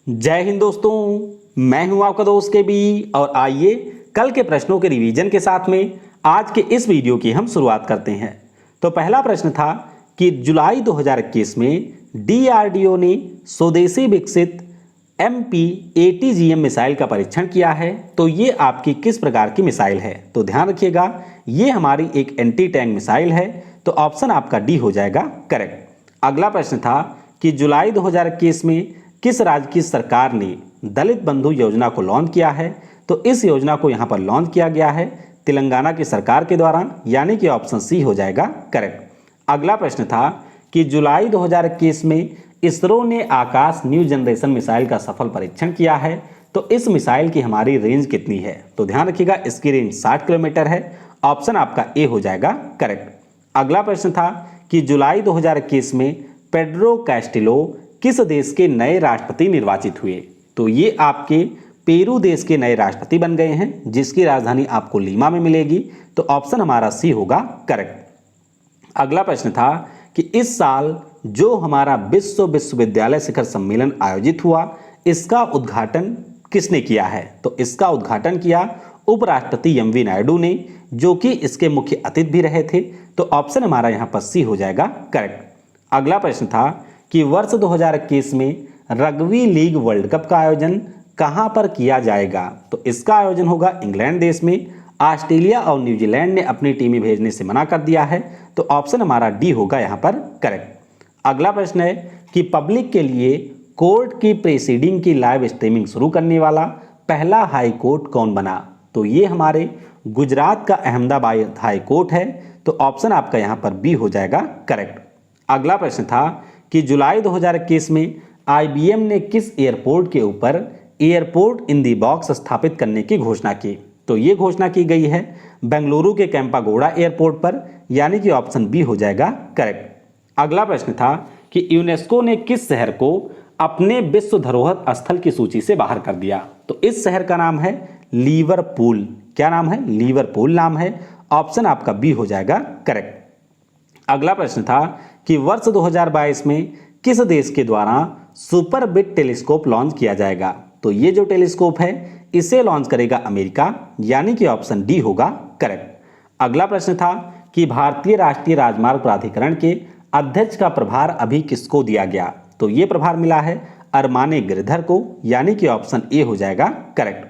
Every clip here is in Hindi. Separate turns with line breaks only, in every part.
जय हिंद दोस्तों, मैं हूं आपका दोस्त के बी और आइए कल के प्रश्नों के रिवीजन के साथ में आज के इस वीडियो की हम शुरुआत करते हैं। तो पहला प्रश्न था कि जुलाई 2021 में डीआरडीओ ने स्वदेशी विकसित MPATGM मिसाइल का परीक्षण किया है। तो ये आपकी किस प्रकार की मिसाइल है? तो ध्यान रखिएगा, ये हमारी एक एंटी टैंक मिसाइल है। तो ऑप्शन आपका डी हो जाएगा करेक्ट। अगला प्रश्न था कि जुलाई 2021 में किस राज्य की सरकार ने दलित बंधु योजना को लॉन्च किया है? तो इस योजना को यहाँ पर लॉन्च किया गया है तेलंगाना की सरकार के द्वारा, यानी कि ऑप्शन सी हो जाएगा करेक्ट। अगला प्रश्न था कि जुलाई 2021 में इसरो ने आकाश न्यू जनरेशन मिसाइल का सफल परीक्षण किया है। तो इस मिसाइल की हमारी रेंज कितनी है? तो ध्यान रखिएगा, इसकी रेंज 60 किलोमीटर है। ऑप्शन आपका ए हो जाएगा करेक्ट। अगला प्रश्न था कि जुलाई 2021 में पेड्रो कैस्टिलो किस देश के नए राष्ट्रपति निर्वाचित हुए? तो ये आपके पेरू देश के नए राष्ट्रपति बन गए हैं, जिसकी राजधानी आपको लीमा में मिलेगी। तो ऑप्शन हमारा सी होगा करेक्ट। अगला प्रश्न था कि इस साल जो हमारा विश्वविद्यालय शिखर सम्मेलन आयोजित हुआ, इसका उद्घाटन किसने किया है? तो इसका उद्घाटन किया उपराष्ट्रपति MV नायडू ने, जो कि इसके मुख्य अतिथि भी रहे थे। तो ऑप्शन हमारा यहाँ पर सी हो जाएगा करेक्ट। अगला प्रश्न था कि वर्ष 2021 में रग्बी लीग वर्ल्ड कप का आयोजन कहां पर किया जाएगा? तो इसका आयोजन होगा इंग्लैंड देश में। ऑस्ट्रेलिया और न्यूजीलैंड ने अपनी टीमें भेजने से मना कर दिया है। तो ऑप्शन हमारा डी होगा यहाँ पर करेक्ट। अगला प्रश्न है कि पब्लिक के लिए कोर्ट की प्रोसीडिंग की लाइव स्ट्रीमिंग शुरू करने वाला पहला हाई कोर्ट कौन बना? तो ये हमारे गुजरात का अहमदाबाद हाई कोर्ट है। तो ऑप्शन आपका यहाँ पर बी हो जाएगा करेक्ट। अगला प्रश्न था कि जुलाई 2021 में IBM ने किस एयरपोर्ट के ऊपर एयरपोर्ट इन दी बॉक्स स्थापित करने की घोषणा की? तो ये घोषणा की गई है बेंगलुरु के कैंपागोड़ा एयरपोर्ट पर, यानी कि ऑप्शन बी हो जाएगा करेक्ट। अगला प्रश्न था कि यूनेस्को ने किस शहर को अपने विश्व धरोहर स्थल की सूची से बाहर कर दिया? तो इस शहर का नाम है लिवरपूल। क्या नाम है? लिवरपूल नाम है। ऑप्शन आपका बी हो जाएगा करेक्ट। अगला प्रश्न था कि वर्ष 2022 में किस देश के द्वारा सुपर बिग टेलीस्कोप लॉन्च किया जाएगा? तो ये जो टेलीस्कोप है इसे लॉन्च करेगा अमेरिका, यानी कि ऑप्शन डी होगा करेक्ट। अगला प्रश्न था कि भारतीय राष्ट्रीय राजमार्ग प्राधिकरण के अध्यक्ष का प्रभार अभी किसको दिया गया? तो ये प्रभार मिला है अरमाने गिरधर को, यानी कि ऑप्शन ए हो जाएगा करेक्ट।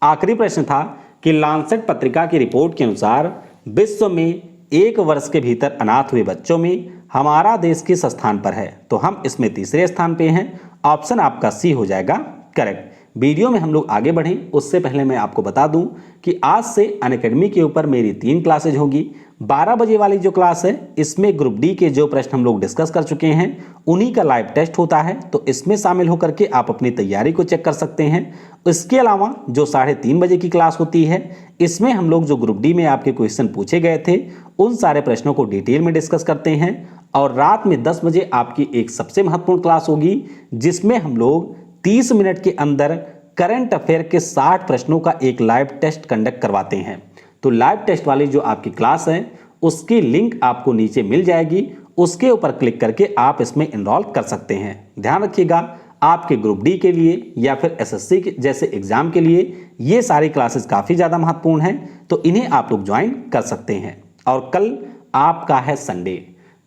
आखिरी प्रश्न था कि लांसेट पत्रिका की रिपोर्ट के अनुसार विश्व में 1 वर्ष के भीतर अनाथ हुए बच्चों में हमारा देश किस स्थान पर है? तो हम इसमें तीसरे स्थान पे हैं। ऑप्शन आपका सी हो जाएगा करेक्ट। वीडियो में हम लोग आगे बढ़ें उससे पहले मैं आपको बता दूं कि आज से अनअकैडमी के ऊपर मेरी 3 क्लासेज होगी। 12 बजे वाली जो क्लास है इसमें ग्रुप डी के जो प्रश्न हम लोग डिस्कस कर चुके हैं उन्हीं का लाइव टेस्ट होता है। तो इसमें शामिल होकर के आप अपनी तैयारी को चेक कर सकते हैं। इसके अलावा जो 3:30 बजे की क्लास होती है इसमें हम लोग जो ग्रुप डी में आपके क्वेश्चन पूछे गए थे उन सारे प्रश्नों को डिटेल में डिस्कस करते हैं। और रात में 10 बजे आपकी एक सबसे महत्वपूर्ण क्लास होगी जिसमें हम लोग 30 मिनट के अंदर करंट अफेयर के 60 प्रश्नों का एक लाइव टेस्ट कंडक्ट करवाते हैं। तो लाइव टेस्ट वाली जो आपकी क्लास है उसकी लिंक आपको नीचे मिल जाएगी, उसके ऊपर क्लिक करके आप इसमें एनरोल कर सकते हैं। ध्यान रखिएगा, आपके ग्रुप डी के लिए या फिर SSC के जैसे एग्जाम के लिए ये सारी क्लासेस काफ़ी ज़्यादा महत्वपूर्ण हैं, तो इन्हें आप लोग ज्वाइन कर सकते हैं। और कल आपका है संडे,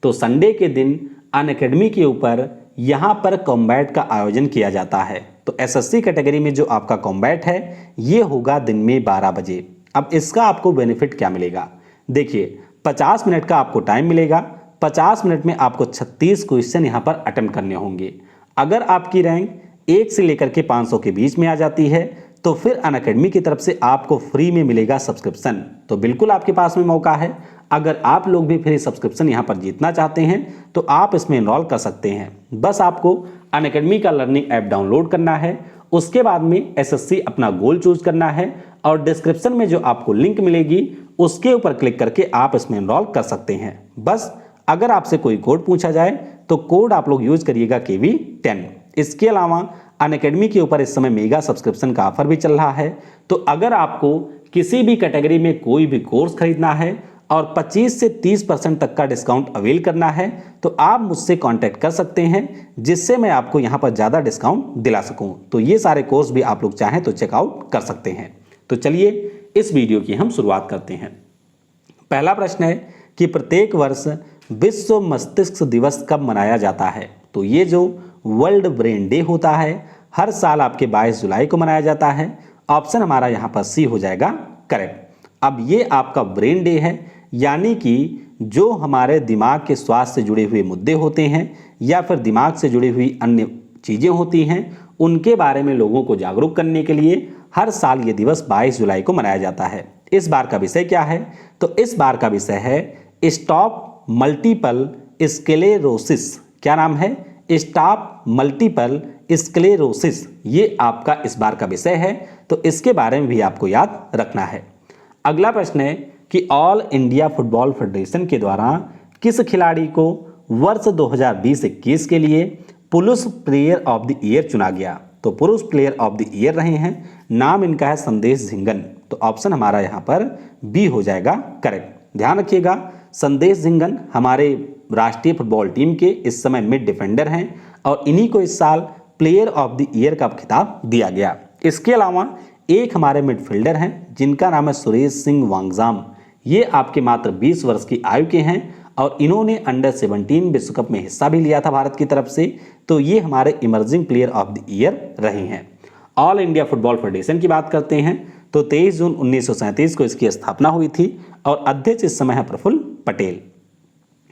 तो संडे के दिन अनअकैडमी के ऊपर यहाँ पर कॉम्बैट का आयोजन किया जाता है। तो SSC कैटेगरी में जो आपका कॉम्बैट है ये होगा दिन में 12 बजे। अब इसका आपको बेनिफिट क्या मिलेगा? देखिए, 50 मिनट का आपको टाइम मिलेगा। 50 मिनट में आपको 36 क्वेश्चन यहाँ पर अटेम्प्ट करने होंगे। अगर आपकी रैंक 1 से लेकर के 500 के बीच में आ जाती है तो फिर अनअकैडमी की तरफ से आपको फ्री में मिलेगा सब्सक्रिप्शन। तो बिल्कुल आपके पास में मौका है। अगर आप लोग भी फ्री सब्सक्रिप्शन यहाँ पर जीतना चाहते हैं तो आप इसमें एनरोल कर सकते हैं। बस आपको अनअकैडमी का लर्निंग ऐप डाउनलोड करना है, उसके बाद में SSC अपना गोल चूज करना है और डिस्क्रिप्शन में जो आपको लिंक मिलेगी उसके ऊपर क्लिक करके आप इसमें एनरोल कर सकते हैं। बस अगर आपसे कोई कोड पूछा जाए तो कोड आप लोग यूज करिएगा KV10। इसके अलावा अनअकैडमी के ऊपर इस समय मेगा सब्सक्रिप्शन का ऑफर भी चल रहा है। तो अगर आपको किसी भी कैटेगरी में कोई भी कोर्स खरीदना है और 25 से 30% तक का डिस्काउंट अवेल करना है तो आप मुझसे कांटेक्ट कर सकते हैं, जिससे मैं आपको यहाँ पर ज़्यादा डिस्काउंट दिला सकूँ। तो ये सारे कोर्स भी आप लोग चाहें तो चेकआउट कर सकते हैं। तो चलिए इस वीडियो की हम शुरुआत करते हैं। पहला प्रश्न है कि प्रत्येक वर्ष विश्व मस्तिष्क दिवस कब मनाया जाता है? तो ये जो वर्ल्ड ब्रेन डे होता है हर साल आपके 22 जुलाई को मनाया जाता है। ऑप्शन हमारा यहाँ पर सी हो जाएगा करेक्ट। अब ये आपका ब्रेन डे है, यानी कि जो हमारे दिमाग के स्वास्थ्य से जुड़े हुए मुद्दे होते हैं या फिर दिमाग से जुड़ी हुई अन्य चीज़ें होती हैं, उनके बारे में लोगों को जागरूक करने के लिए हर साल ये दिवस 22 जुलाई को मनाया जाता है। इस बार का विषय क्या है? तो इस बार का विषय है स्टॉप मल्टीपल स्क्लेरोसिस। क्या नाम है? Stop multiple sclerosis. ये आपका इस बार का विषय है, तो इसके बारे में भी आपको याद रखना है। अगला प्रश्न है कि ऑल इंडिया फुटबॉल फेडरेशन के द्वारा किस खिलाड़ी को वर्ष 2020-21 के लिए पुरुष प्लेयर ऑफ द ईयर चुना गया? तो पुरुष प्लेयर ऑफ द ईयर रहे हैं, नाम इनका है संदेश झिंगन। तो ऑप्शन हमारा यहाँ पर बी हो जाएगा करेक्ट। ध्यान रखिएगा, संदेश झिंगन हमारे राष्ट्रीय फुटबॉल टीम के इस समय मिड डिफेंडर हैं और इन्हीं को इस साल प्लेयर ऑफ द ईयर का खिताब दिया गया। इसके अलावा एक हमारे मिडफील्डर हैं जिनका नाम है सुरेश सिंह वांगजाम। ये आपके मात्र 20 वर्ष की आयु के हैं और इन्होंने अंडर 17 विश्व कप में हिस्सा भी लिया था भारत की तरफ से। तो ये हमारे emerging player of the year रहे हैं। ऑल इंडिया फुटबॉल फेडरेशन की बात करते हैं तो 23 जून 1937 को इसकी स्थापना हुई थी और अध्यक्ष इस समय है प्रफुल्ल पटेल।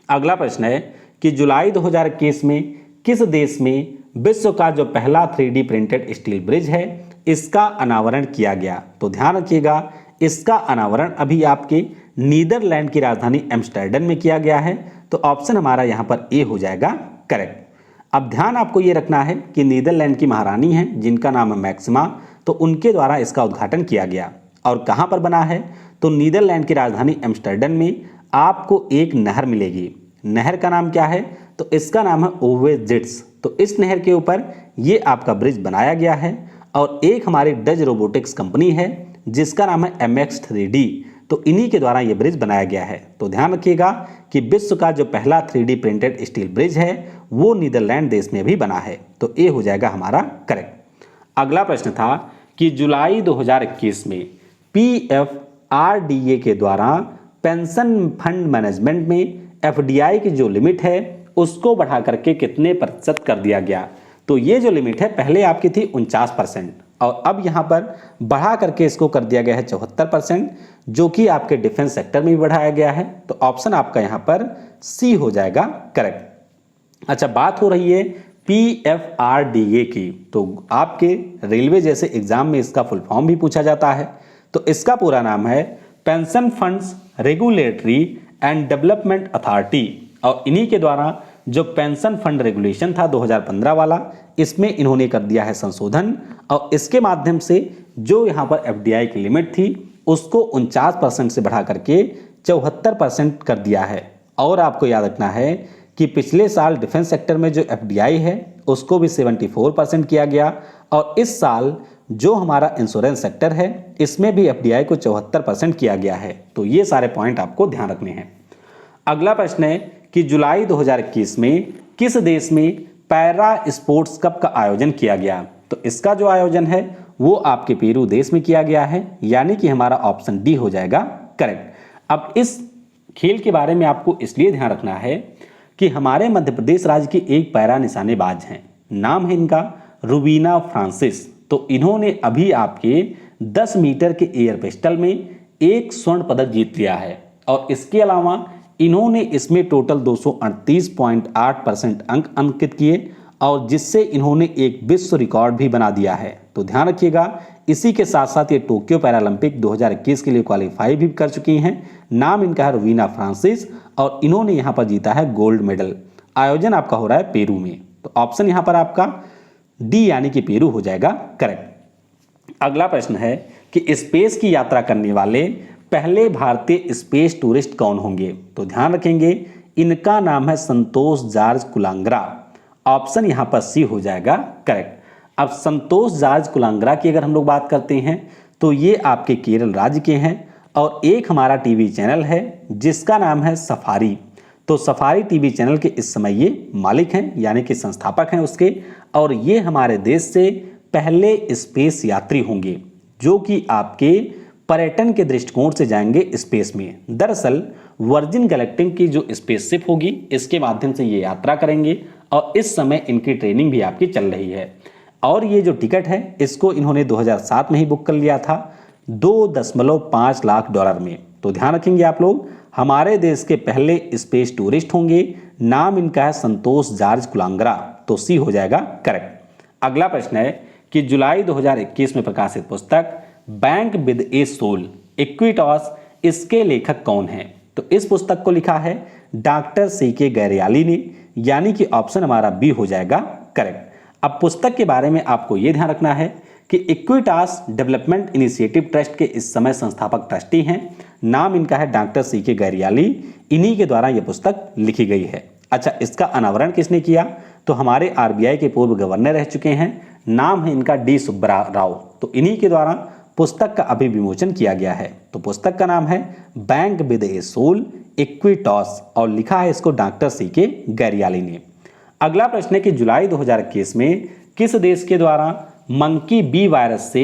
अगला प्रश्न है कि जुलाई 2021 में किस देश में विश्व का जो पहला 3D प्रिंटेड स्टील ब्रिज है इसका अनावरण किया गया? तो ध्यान रखिएगा, इसका अनावरण अभी आपके नीदरलैंड की राजधानी एम्स्टर्डम में किया गया है। तो ऑप्शन हमारा यहाँ पर ए हो जाएगा करेक्ट। अब ध्यान आपको ये रखना है कि नीदरलैंड की महारानी हैं जिनका नाम है मैक्सिमा, तो उनके द्वारा इसका उद्घाटन किया गया। और कहाँ पर बना है? तो नीदरलैंड की राजधानी एम्स्टर्डम में आपको एक नहर मिलेगी। नहर का नाम क्या है? तो इसका नाम है ओवेजिट्स। तो इस नहर के ऊपर ये आपका ब्रिज बनाया गया है। और एक हमारी डच रोबोटिक्स कंपनी है जिसका नाम है MX3D, तो इन्हीं के द्वारा ये ब्रिज बनाया गया है। तो ध्यान रखिएगा कि विश्व का जो पहला 3D प्रिंटेड स्टील ब्रिज है वो नीदरलैंड देश में भी बना है। तो ए हो जाएगा हमारा करेक्ट। अगला प्रश्न था कि जुलाई 2021 में PFRDA के द्वारा पेंशन फंड मैनेजमेंट में FDI की जो लिमिट है उसको बढ़ा करके कितने प्रतिशत कर दिया गया? तो ये जो लिमिट है पहले आपकी थी 49% और अब यहाँ पर बढ़ा करके इसको कर दिया गया है 74%, जो कि आपके डिफेंस सेक्टर में भी बढ़ाया गया है। तो ऑप्शन आपका यहाँ पर सी हो जाएगा करेक्ट। अच्छा, बात हो रही है PFRDA की, तो आपके रेलवे जैसे एग्जाम में इसका फुल फॉर्म भी पूछा जाता है। तो इसका पूरा नाम है pension funds regulatory and development authority और इन्हीं के द्वारा जो पेंशन फंड रेगुलेशन था 2015 वाला, इसमें इन्होंने कर दिया है संशोधन और इसके माध्यम से जो यहाँ पर FDI की लिमिट थी उसको 49% से बढ़ा करके 74% कर दिया है। और आपको याद रखना है कि पिछले साल डिफेंस सेक्टर में जो FDI है उसको भी 74% किया गया और इस साल जो हमारा इंश्योरेंस सेक्टर है इसमें भी FDI को 74% किया गया है। तो ये सारे पॉइंट आपको ध्यान रखने हैं। अगला प्रश्न है कि जुलाई 2021 में किस देश में पैरा स्पोर्ट्स कप का आयोजन किया गया? तो इसका जो आयोजन है वो आपके पेरू देश में किया गया है, यानी कि हमारा ऑप्शन डी हो जाएगा करेक्ट। अब इस खेल के बारे में आपको इसलिए ध्यान रखना है कि हमारे मध्य प्रदेश राज्य की एक पैरा निशानेबाज हैं, नाम है इनका रुबीना फ्रांसिस। तो इन्होंने अभी आपके 10 मीटर के एयर पिस्टल में एक स्वर्ण पदक जीत लिया है और इसके अलावा इन्होंने इसमें टोटल 238.8% अंक अंकित किए और जिससे इन्होंने एक विश्व रिकॉर्ड भी बना दिया है। तो ध्यान रखिएगा, इसी के साथ साथ ये टोक्यो पैरालंपिक 2021 के लिए क्वालिफाई भी कर चुकी हैं। नाम इनका है रुबीना फ्रांसिस और इन्होंने यहाँ पर जीता है गोल्ड मेडल। आयोजन आपका हो रहा है पेरू में। तो ऑप्शन यहाँ पर आपका डी यानी कि पेरू हो जाएगा करेक्ट। अगला प्रश्न है कि स्पेस की यात्रा करने वाले पहले भारतीय स्पेस टूरिस्ट कौन होंगे? तो ध्यान रखेंगे, इनका नाम है संतोष जॉर्ज कुलांगरा। ऑप्शन यहाँ पर सी हो जाएगा करेक्ट। अब संतोष जॉर्ज कुलांगरा की अगर हम लोग बात करते हैं तो ये आपके केरल राज्य के हैं और एक हमारा टीवी चैनल है जिसका नाम है सफारी। तो सफारी टीवी चैनल के इस समय ये मालिक हैं, यानी कि संस्थापक हैं उसके, और ये हमारे देश से पहले स्पेस यात्री होंगे जो कि आपके पर्यटन के दृष्टिकोण से जाएंगे स्पेस में। दरअसल वर्जिन गैलेक्टिक की जो स्पेसशिप होगी इसके माध्यम से ये यात्रा करेंगे और इस समय इनकी ट्रेनिंग भी आपकी चल रही है। और ये जो टिकट है इसको इन्होंने 2007 में ही बुक कर लिया था $2.5 लाख में। तो ध्यान रखेंगे आप लोग, हमारे देश के पहले स्पेस टूरिस्ट होंगे। नाम इनका है संतोष जॉर्ज कुलांगरा। तो सी हो जाएगा करेक्ट। अगला प्रश्न है कि जुलाई 2021 में प्रकाशित पुस्तक बैंक विद ए सोल इक्विटॉस, इसके लेखक कौन हैं? तो इस पुस्तक को लिखा है डॉक्टर CK गैरियाली ने, यानी कि ऑप्शन हमारा बी हो जाएगा करेक्ट। अब पुस्तक के बारे में आपको यह ध्यान रखना है कि इक्विटास डेवलपमेंट इनिशिएटिव ट्रस्ट के इस समय संस्थापक ट्रस्टी हैं। नाम इनका है डॉक्टर CK गैरियाली। इन्हीं के द्वारा यह पुस्तक लिखी गई है। अच्छा, इसका अनावरण किसने किया? तो हमारे RBI के पूर्व गवर्नर रह चुके हैं, नाम है इनका D सुब्बा राव। तो इन्हीं के द्वारा पुस्तक का अभी विमोचन किया गया है। तो पुस्तक का नाम है बैंक विद ए सोल इक्विटॉस और लिखा है इसको डॉक्टर CK गैरियाली ने। अगला प्रश्न है कि जुलाई 2021 में किस देश के द्वारा मंकी बी वायरस से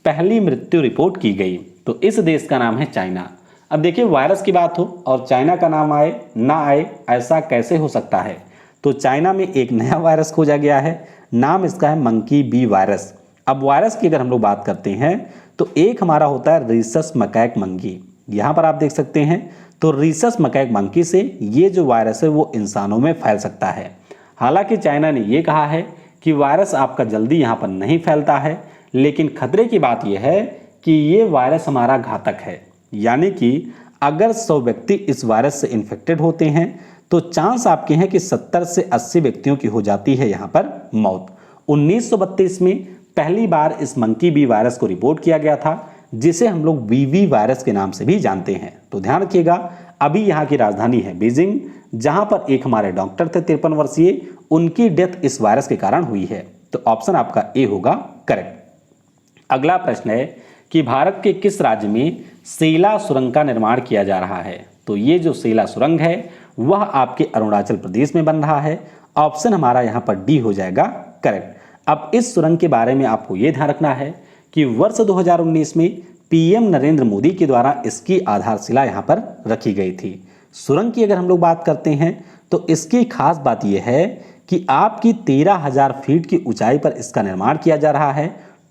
पहली मृत्यु रिपोर्ट की गई? तो इस देश का नाम है चाइना। अब देखिए, वायरस की बात हो और चाइना का नाम आए ना आए, ऐसा कैसे हो सकता है? तो चाइना में एक नया वायरस खोजा गया है, नाम इसका है मंकी बी वायरस। अब वायरस की अगर हम लोग बात करते हैं तो एक हमारा होता है रीसस मकैक मंकी। यहाँ पर आप देख सकते हैं, तो रीसस मकैक मंकी से ये जो वायरस है वो इंसानों में फैल सकता है। हालांकि चाइना ने ये कहा है कि वायरस आपका जल्दी यहाँ पर नहीं फैलता है, लेकिन खतरे की बात यह है कि ये वायरस हमारा घातक है। यानी कि अगर 100 व्यक्ति इस वायरस से इन्फेक्टेड होते हैं तो चांस आपके हैं कि 70 से 80 व्यक्तियों की हो जाती है यहाँ पर मौत। 1932 में पहली बार इस मंकी बी वायरस को रिपोर्ट किया गया था, जिसे हम लोग BV वायरस के नाम से भी जानते हैं। तो ध्यान रखिएगा, अभी यहाँ की राजधानी है बीजिंग, जहां पर एक हमारे डॉक्टर थे 53 वर्षीय, उनकी डेथ इस वायरस के कारण हुई है। तो ऑप्शन आपका ए होगा करेक्ट। अगला प्रश्न है कि भारत के किस राज्य में सेला सुरंग का निर्माण किया जा रहा है? तो ये जो सेला सुरंग है वह आपके अरुणाचल प्रदेश में बन रहा है। ऑप्शन हमारा यहाँ पर डी हो जाएगा करेक्ट। अब इस सुरंग के बारे में आपको ये ध्यान रखना है कि वर्ष 2019 में PM नरेंद्र मोदी के द्वारा इसकी आधारशिला यहाँ पर रखी गई थी। सुरंग की अगर हम लोग बात करते हैं तो इसकी खास बात यह है कि आपकी 13,000 फीट की ऊंचाई पर इसका निर्माण किया जा रहा है।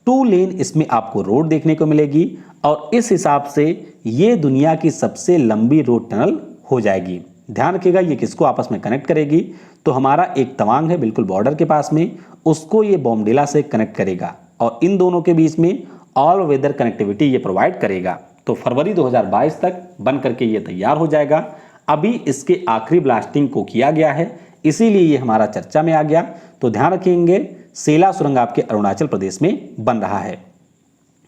2 लेन इसमें आपको रोड देखने को मिलेगी और इस हिसाब से ये दुनिया की सबसे लंबी रोड टनल हो जाएगी। ध्यान रखिएगा, ये किसको आपस में कनेक्ट करेगी? तो हमारा एक तवांग है बिल्कुल बॉर्डर के पास में, उसको ये बॉमडिला से कनेक्ट करेगा और इन दोनों के बीच में ऑल वेदर कनेक्टिविटी ये प्रोवाइड करेगा। तो फरवरी 2022 तक बन करके ये तैयार हो जाएगा। अभी इसके आखिरी ब्लास्टिंग को किया गया है, इसीलिए ये हमारा चर्चा में आ गया। तो ध्यान रखेंगे, सेला सुरंग आपके अरुणाचल प्रदेश में बन रहा है।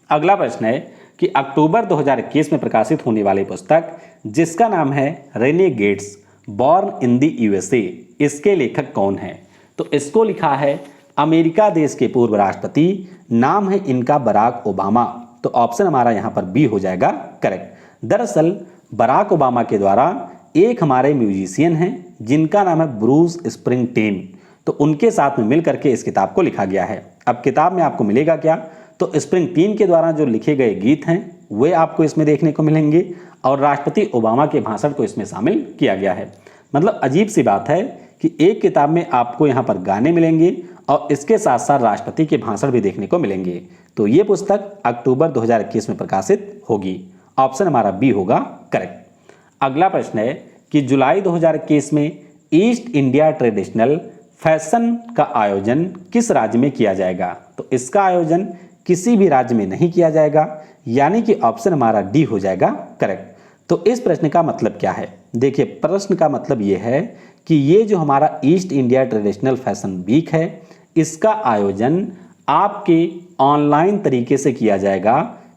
अगला प्रश्न है कि अक्टूबर 2021 में प्रकाशित होने वाली पुस्तक जिसका नाम है Renegades born in the USA, इसके लेखक कौन है? तो इसको लिखा है अमेरिका देश के पूर्व राष्ट्रपति, नाम है इनका बराक ओबामा। तो ऑप्शन हमारा यहाँ पर बी हो जाएगा करेक्ट। दरअसल बराक ओबामा के द्वारा एक हमारे म्यूजिशियन हैं जिनका नाम है ब्रूस स्प्रिंगटीन, तो उनके साथ में मिल करके इस किताब को लिखा गया है। अब किताब में आपको मिलेगा क्या? तो स्प्रिंगटीन के द्वारा जो लिखे गए गीत हैं वे आपको इसमें देखने को मिलेंगे और राष्ट्रपति ओबामा के भाषण को इसमें शामिल किया गया है। मतलब अजीब सी बात है कि एक किताब में आपको यहाँ पर गाने मिलेंगे और इसके साथ साथ राष्ट्रपति के भाषण भी देखने को मिलेंगे। तो ये पुस्तक अक्टूबर 2021 में प्रकाशित होगी। ऑप्शन हमारा बी होगा करेक्ट। अगला प्रश्न है कि जुलाई 2021 में ईस्ट इंडिया ट्रेडिशनल फैशन का आयोजन किस राज्य में किया जाएगा? तो इसका आयोजन किसी भी राज्य में नहीं किया जाएगा, यानी कि ऑप्शन हमारा डी हो जाएगा करेक्ट। तो इस प्रश्न का मतलब क्या है? देखिए, प्रश्न का मतलब ये है कि ये जो हमारा East India traditional fashion week है, इसका आयोजन आपके ऑनलाइन तरीके से किया जाएगा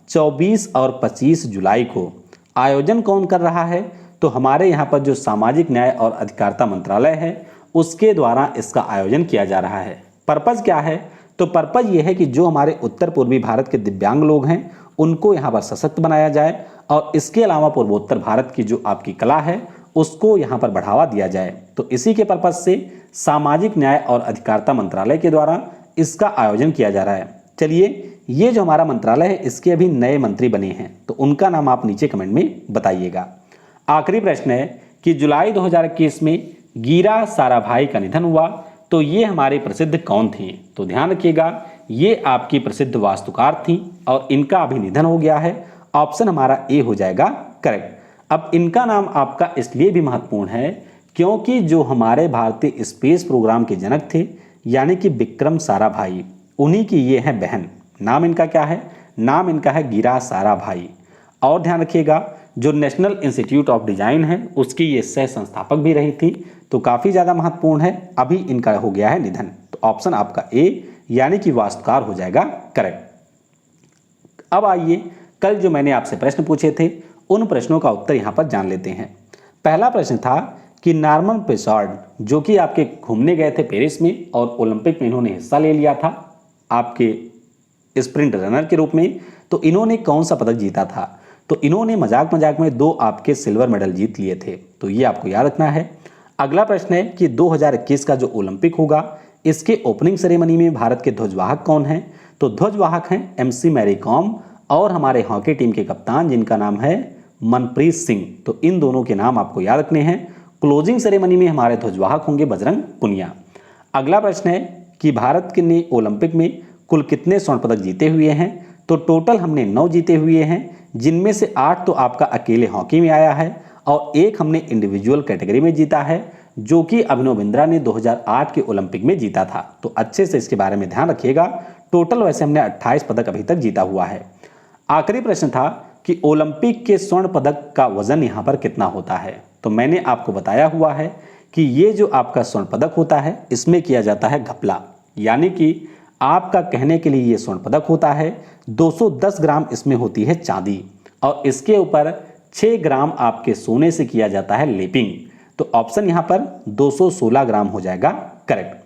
24 और 25 जुलाई को। आयोजन कौन कर रहा है? तो हमारे यहाँ पर जो सामाजिक न्याय और अधिकारिता मंत्रालय है उसके द्वारा इसका आयोजन किया जा रहा है। पर्पज़ क्या है? तो पर्पज़ ये है कि जो हमारे उत्तर पूर्वी भारत के दिव्यांग लोग हैं उनको यहाँ पर सशक्त बनाया जाए और इसके अलावा पूर्वोत्तर भारत की जो आपकी कला है उसको यहाँ पर बढ़ावा दिया जाए। तो इसी के पर्पज से सामाजिक न्याय और अधिकारिता मंत्रालय के द्वारा इसका आयोजन किया जा रहा है। चलिए, ये जो हमारा मंत्रालय है इसके अभी नए मंत्री बने हैं, तो उनका नाम आप नीचे कमेंट में बताइएगा। आखिरी प्रश्न है कि जुलाई 2021 में गीरा साराभाई का निधन हुआ, तो ये हमारे प्रसिद्ध कौन थे? तो ध्यान रखिएगा, ये आपकी प्रसिद्ध वास्तुकार थी और इनका अभी निधन हो गया है। ऑप्शन हमारा ए हो जाएगा करेक्ट। अब इनका नाम आपका इसलिए भी महत्वपूर्ण है क्योंकि जो हमारे भारतीय स्पेस प्रोग्राम के जनक थे यानी कि विक्रम साराभाई, उन्हीं की ये है बहन। नाम इनका क्या है? नाम इनका है गीरा साराभाई। और ध्यान रखिएगा, जो नेशनल इंस्टीट्यूट ऑफ डिजाइन है उसकी ये सह संस्थापक भी रही थी, तो काफ़ी ज़्यादा महत्वपूर्ण है। अभी इनका हो गया है निधन, तो ऑप्शन आपका ए यानी कि वास्तुकार हो जाएगा करेक्ट। अब आइए, कल जो मैंने आपसे प्रश्न पूछे थे उन प्रश्नों का उत्तर यहाँ पर जान लेते हैं। पहला प्रश्न था कि नॉर्मन पेसार्ड जो कि आपके घूमने गए थे पेरिस में और ओलंपिक में इन्होंने हिस्सा ले लिया था आपके स्प्रिंट रनर के रूप में, तो इन्होंने कौन सा पदक जीता था? तो इन्होंने मजाक मजाक में 2 आपके सिल्वर मेडल जीत लिए थे, तो ये आपको याद रखना है। अगला प्रश्न है कि 2021 का जो ओलंपिक होगा इसके ओपनिंग सेरेमनी में भारत के ध्वजवाहक कौन हैं? तो ध्वजवाहक हैं MC मैरी कॉम और हमारे हॉकी टीम के कप्तान जिनका नाम है मनप्रीत सिंह। तो इन दोनों के नाम आपको याद रखने हैं। क्लोजिंग सेरेमनी में हमारे ध्वजवाहक होंगे बजरंग पुनिया। अगला प्रश्न है कि भारत के ने ओलंपिक में कुल कितने स्वर्ण पदक जीते हुए हैं? तो टोटल हमने 9 जीते हुए हैं, जिनमें से 8 तो आपका अकेले हॉकी में आया है और 1 हमने इंडिविजुअल कैटेगरी में जीता है जो कि अभिनव बिंद्रा ने 2008 के ओलंपिक में जीता था। तो अच्छे से इसके बारे में ध्यान रखिएगा। टोटल वैसे हमने 28 पदक अभी तक जीता हुआ है। आखिरी प्रश्न था कि ओलंपिक के स्वर्ण पदक का वजन यहाँ पर कितना होता है? तो मैंने आपको बताया हुआ है कि ये जो आपका स्वर्ण पदक होता है इसमें किया जाता है घपला, यानी कि आपका कहने के लिए ये स्वर्ण पदक होता है 210 ग्राम इसमें होती है चांदी और इसके ऊपर 6 ग्राम आपके सोने से किया जाता है लेपिंग। तो ऑप्शन यहाँ पर 216 ग्राम हो जाएगा करेक्ट।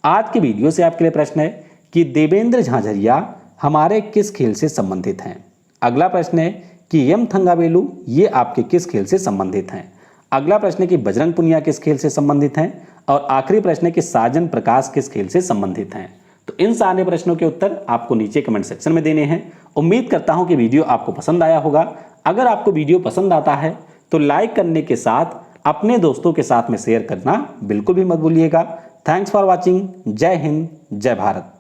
आज की वीडियो से आपके लिए प्रश्न है कि देवेंद्र झाझरिया हमारे किस खेल से संबंधित हैं? अगला प्रश्न है कि एम थंगावेलु ये आपके किस खेल से संबंधित हैं? अगला प्रश्न है कि बजरंग पुनिया किस खेल से संबंधित हैं? और आखिरी प्रश्न है कि साजन प्रकाश किस खेल से संबंधित हैं? तो इन सारे प्रश्नों के उत्तर आपको नीचे कमेंट सेक्शन में देने हैं। उम्मीद करता हूं कि वीडियो आपको पसंद आया होगा। अगर आपको वीडियो पसंद आता है तो लाइक करने के साथ अपने दोस्तों के साथ में शेयर करना बिल्कुल भी मत भूलिएगा। Thanks for watching. जय हिंद, जय भारत।